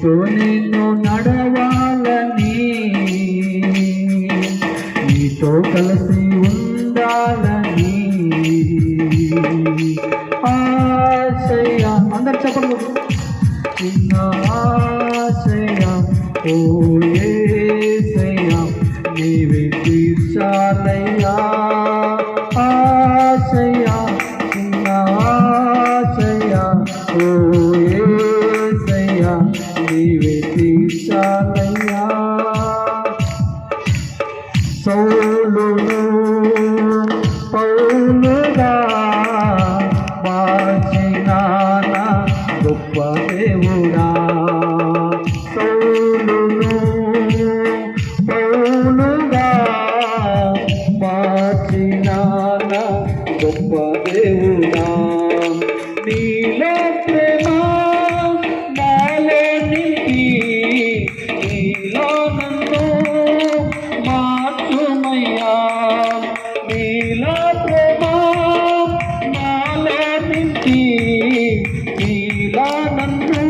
నీతో నేను నడవాలని, నీతో కలిసి ఉండాలని ఆశయ. అందరు చెప్పండి. చిన్న ఆశయ ఓ యేసయ్య నీవే తీర్చాలయ్యా. ఆశయ చిన్న ఆశయ ఓ యేసయ్య నీవే తీర్చాలయ్యా. సౌలును పౌలుగా మార్చిన నా గొప్ప దేవుడా, సౌలును పౌలుగా మార్చిన నా గొప్ప దేవుడా, నీలో ప్రేమ నాలో నింపి నీలో నన్ను మార్చుమయ్యా. నీలో ప్రేమ నాలో నింపి నీలో నన్ను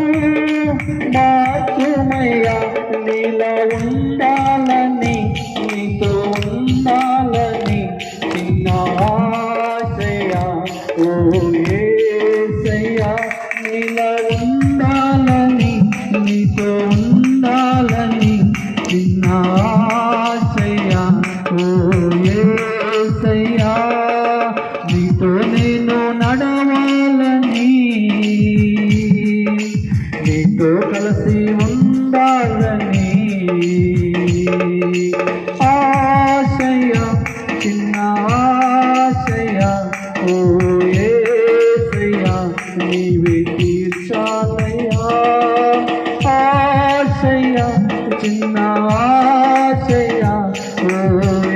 మార్చుమయ్యా. నీలో ఉండాలని, నీతో ఉండాలని చిన్న ఆశయ ఓ యేసయ్య నీలో ఉండాలని, నీతో ఉండాలని చిన్న ఆశయ ఓ యేసయ్య నీతో నేను నడవాలని, నీతో కలిసి ఉండాలని ఆశయ చిన్న ఆశయ ఓ యేసయ్య నీవే తీర్చాలయ్యా. ఆశయ చిన్న ఆశయ ఓ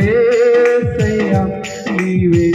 యేసయ్య నీవే